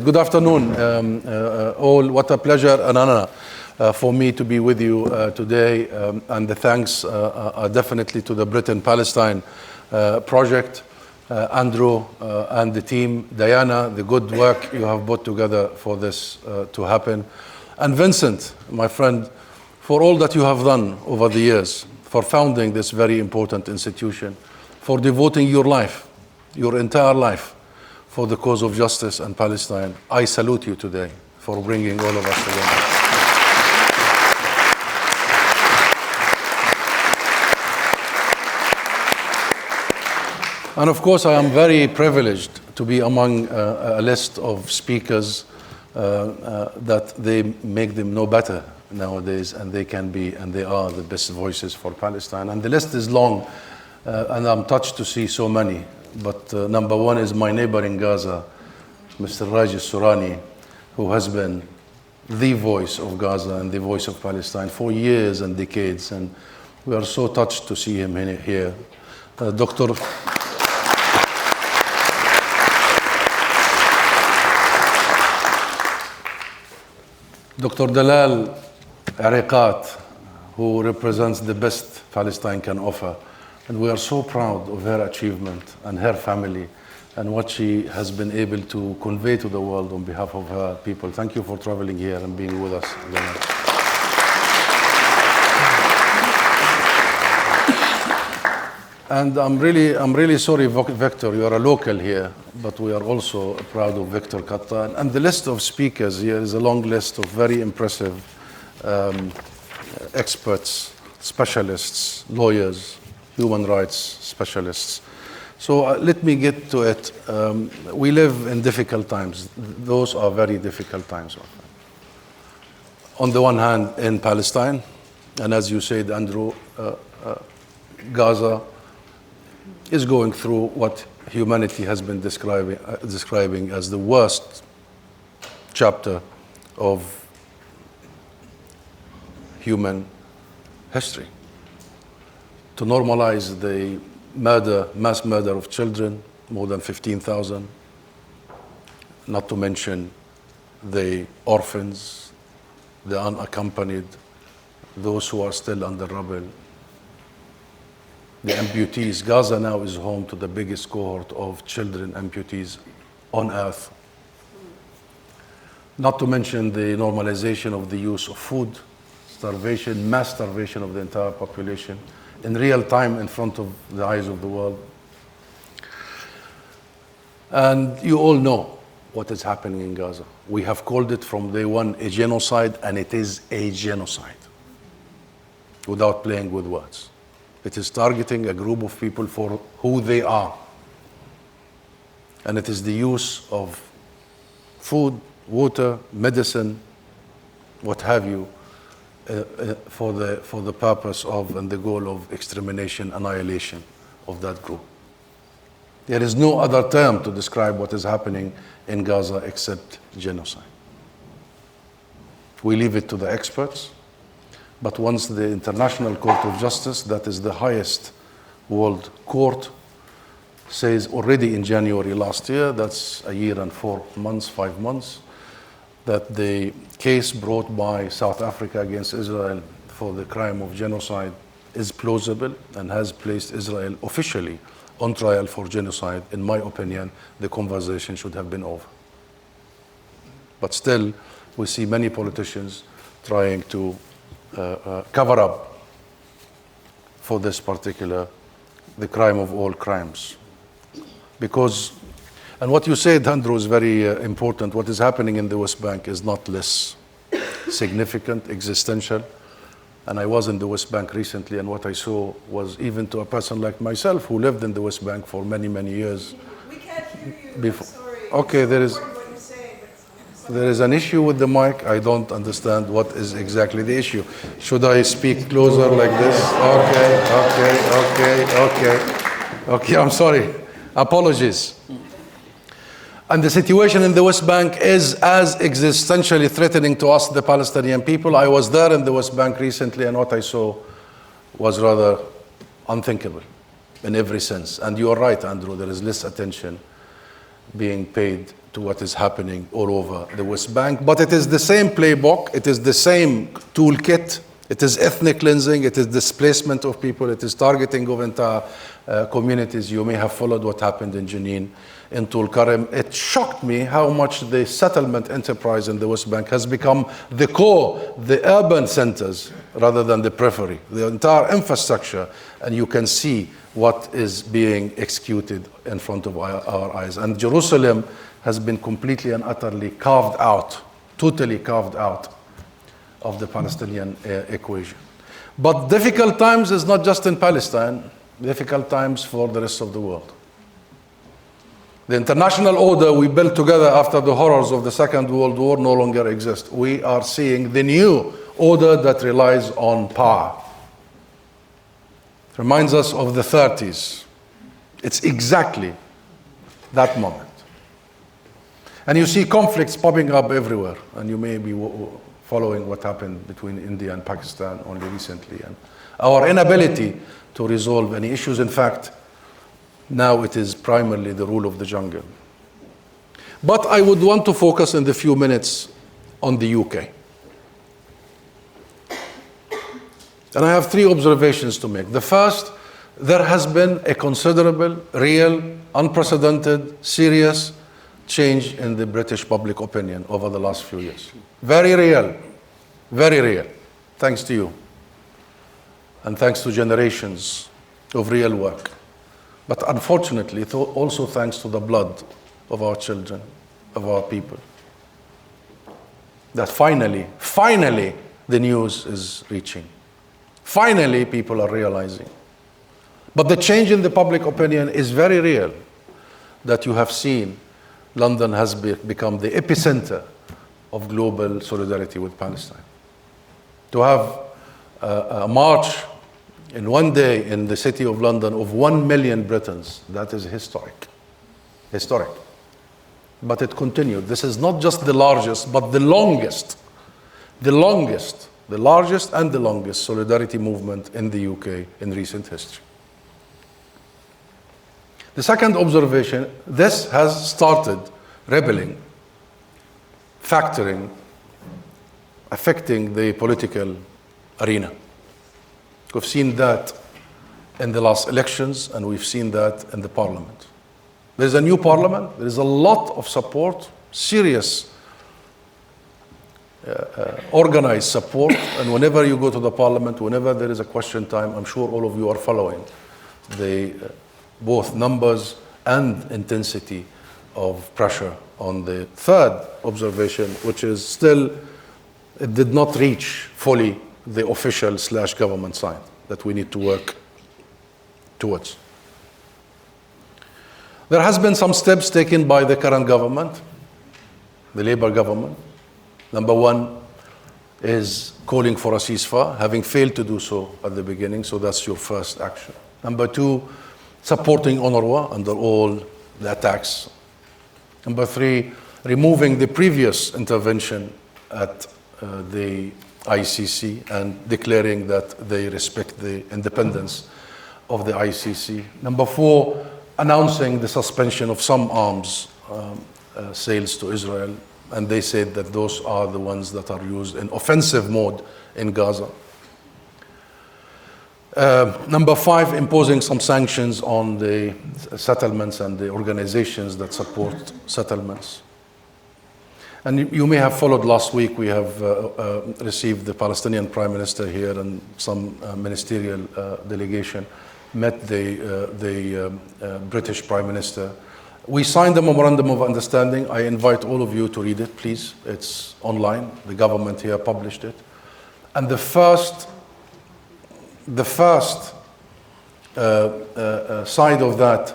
Good afternoon, all. What a pleasure and honor for me to be with you today. And the thanks are definitely to the Britain-Palestine project, Andrew and the team, Diana, the good work you have put together for this to happen. And Vincent, my friend, for all that you have done over the years, for founding this very important institution, for devoting your life, your entire life, for the cause of justice and Palestine. I salute you today for bringing all of us together. And of course, I am very privileged to be among a list of speakers that they make them know better nowadays, and they can be, and they are the best voices for Palestine. And the list is long, and I'm touched to see so many. But number one is my neighbor in Gaza, Mr. Raji Surani, who has been the voice of Gaza and the voice of Palestine for years and decades. And we are so touched to see him here. Dr. Dalal Ariqat, who represents the best Palestine can offer. And we are so proud of her achievement and her family and what she has been able to convey to the world on behalf of her people. Thank you for traveling here and being with us. And I'm really sorry, Victor, you are a local here, but we are also proud of Victor Katta. And the list of speakers here is a long list of very impressive experts, specialists, lawyers, human rights specialists. So let me get to it. We live in difficult times. Those are very difficult times. On the one hand, in Palestine, and as you said, Andrew, Gaza is going through what humanity has been describing as the worst chapter of human history. To normalize the mass murder of children, more than 15,000, not to mention the orphans, the unaccompanied, those who are still under rubble, the amputees. Gaza now is home to the biggest cohort of children amputees on earth. Not to mention the normalization of the use of food, starvation, mass starvation of the entire population, in real time in front of the eyes of the world. And you all know what is happening in Gaza. We have called it from day one a genocide, and it is a genocide, without playing with words. It is targeting a group of people for who they are. And it is the use of food, water, medicine, what have you, for the purpose of and the goal of extermination, annihilation of that group. There is no other term to describe what is happening in Gaza except genocide. We leave it to the experts, but once the International Court of Justice, that is the highest world court, says already in January last year, that's a year and 4 months, 5 months, that the case brought by South Africa against Israel for the crime of genocide is plausible and has placed Israel officially on trial for genocide. In my opinion, the conversation should have been over. But still, we see many politicians trying to cover up for this particular, the crime of all crimes. Because, and what you said, Andrew, is very important. What is happening in the West Bank is not less significant, existential. And I was in the West Bank recently, and what I saw was, even to a person like myself who lived in the West Bank for many, many years. We can't hear you. Before. Sorry. Okay, there is an issue with the mic. I don't understand what is exactly the issue. Should I speak closer like this? Okay, I'm sorry. Apologies. And the situation in the West Bank is as existentially threatening to us, the Palestinian people. I was there in the West Bank recently, and what I saw was rather unthinkable in every sense. And you are right, Andrew, there is less attention being paid to what is happening all over the West Bank. But it is the same playbook, it is the same toolkit, it is ethnic cleansing, it is displacement of people, it is targeting of entire communities. You may have followed what happened in Jenin, in Tulkarem. It shocked me how much the settlement enterprise in the West Bank has become the core, the urban centers, rather than the periphery, the entire infrastructure, and you can see what is being executed in front of our eyes. And Jerusalem has been completely and utterly carved out, totally carved out of the Palestinian equation. But difficult times is not just in Palestine, difficult times for the rest of the world. The international order we built together after the horrors of the Second World War no longer exists. We are seeing the new order that relies on power. It reminds us of the 30s. It's exactly that moment. And you see conflicts popping up everywhere, and you may be following what happened between India and Pakistan only recently, and our inability to resolve any issues. In fact, now it is primarily the rule of the jungle. But I would want to focus in the few minutes on the UK. And I have three observations to make. The first, there has been a considerable, real, unprecedented, serious change in the British public opinion over the last few years. Very real, thanks to you. And thanks to generations of real work. But unfortunately, also thanks to the blood of our children, of our people. That finally, the news is reaching. Finally, people are realizing. But the change in the public opinion is very real, that you have seen London has become the epicenter of global solidarity with Palestine. To have a march in one day in the city of London of 1 million Britons, that is historic. Historic. But it continued. This is not just the largest, but the largest and the longest solidarity movement in the UK in recent history. The second observation, this has started rebelling, factoring, affecting the political arena. We've seen that in the last elections, and we've seen that in the parliament. There's a new parliament, there is a lot of support, serious, organized support, and whenever you go to the parliament, whenever there is a question time, I'm sure all of you are following the both numbers and intensity of pressure on the third observation, which is still, it did not reach fully the official/government side that we need to work towards. There has been some steps taken by the current government, the Labour government. Number one is calling for a ceasefire, having failed to do so at the beginning, so that's your first action. Number two, supporting UNRWA under all the attacks. Number three, removing the previous intervention at the ICC and declaring that they respect the independence of the ICC. Number four, announcing the suspension of some arms sales to Israel, and they said that those are the ones that are used in offensive mode in Gaza. Number five, imposing some sanctions on the settlements and the organizations that support settlements. And you may have followed last week, we have received the Palestinian Prime Minister here, and some ministerial delegation met the British Prime Minister. We signed a memorandum of understanding. I invite all of you to read it, please. It's online. The government here published it. And the first side of that,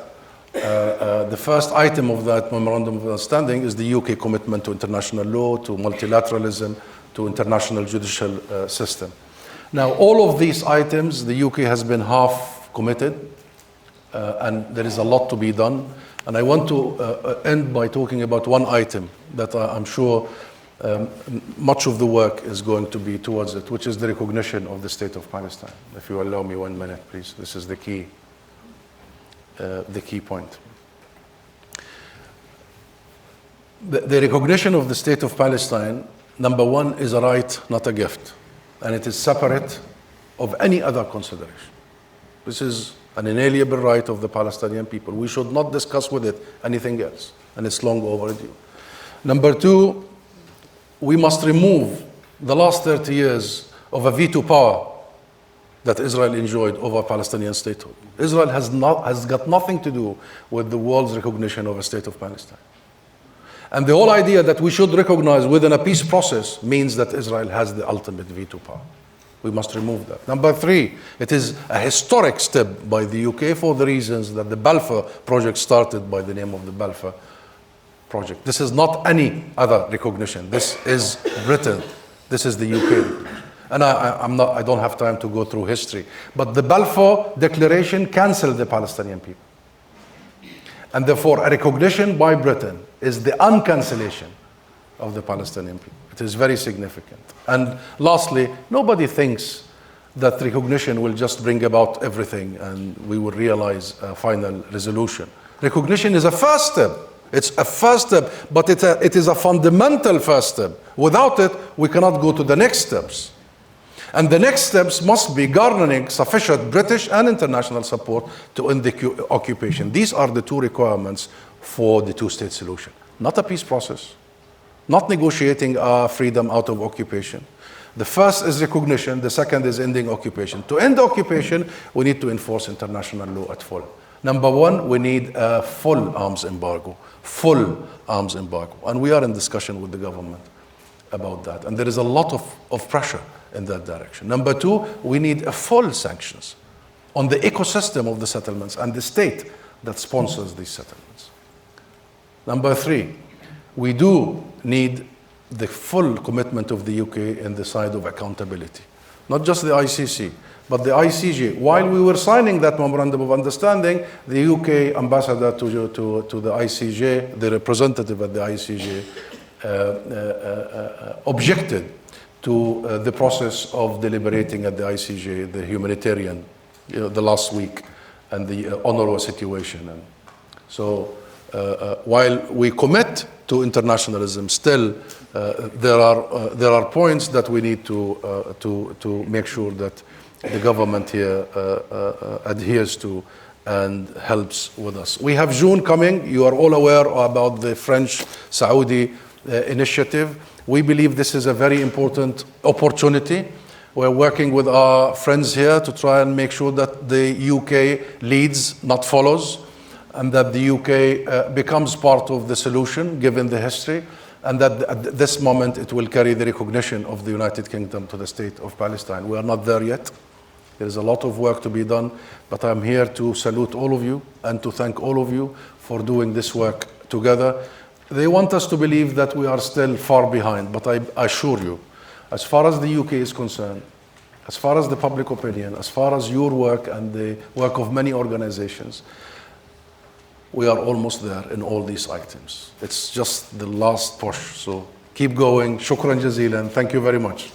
the first item of that memorandum of understanding is the UK commitment to international law, to multilateralism, to international judicial system. Now, all of these items, the UK has been half committed, and there is a lot to be done. And I want to end by talking about one item that I'm sure much of the work is going to be towards it, which is the recognition of the State of Palestine. If you allow me 1 minute, please. This is the key point. The recognition of the State of Palestine, number one, is a right, not a gift. And it is separate of any other consideration. This is an inalienable right of the Palestinian people. We should not discuss with it anything else, and it's long overdue. Number two, we must remove the last 30 years of a veto power that Israel enjoyed over Palestinian statehood. Israel has got nothing to do with the world's recognition of a State of Palestine. And the whole idea that we should recognize within a peace process means that Israel has the ultimate veto power. We must remove that. Number three, it is a historic step by the UK for the reasons that the Balfour project started by the name of the Balfour project. This is not any other recognition. This is Britain. This is the UK. And I don't have time to go through history. But the Balfour Declaration canceled the Palestinian people. And therefore, a recognition by Britain is the uncancellation of the Palestinian people. It is very significant. And lastly, nobody thinks that recognition will just bring about everything and we will realize a final resolution. Recognition is a first step. It's a first step, but it is a fundamental first step. Without it, we cannot go to the next steps. And the next steps must be garnering sufficient British and international support to end the occupation. These are the two requirements for the two-state solution. Not a peace process, not negotiating freedom out of occupation. The first is recognition, the second is ending occupation. To end occupation, we need to enforce international law at full. Number one, we need a full arms embargo, And we are in discussion with the government about that. And there is a lot of pressure in that direction. Number two, we need a full sanctions on the ecosystem of the settlements and the state that sponsors these settlements. Number three, we do need the full commitment of the UK in the side of accountability. Not just the ICC, but the ICJ. While we were signing that memorandum of understanding, the UK ambassador to the ICJ, the representative at the ICJ, objected to the process of deliberating at the ICJ, the humanitarian, the last week, and the UNRWA situation. And so while we commit to internationalism, still there are points that we need to make sure that the government here adheres to and helps with us. We have June coming. You are all aware about the French-Saudi initiative. We believe this is a very important opportunity. We're working with our friends here to try and make sure that the UK leads, not follows, and that the UK becomes part of the solution, given the history, and that at this moment it will carry the recognition of the United Kingdom to the State of Palestine. We are not there yet. There is a lot of work to be done, but I'm here to salute all of you and to thank all of you for doing this work together. They want us to believe that we are still far behind, but I assure you, as far as the UK is concerned, as far as the public opinion, as far as your work and the work of many organizations, we are almost there in all these items. It's just the last push. So keep going. Shukran jazilan. Thank you very much.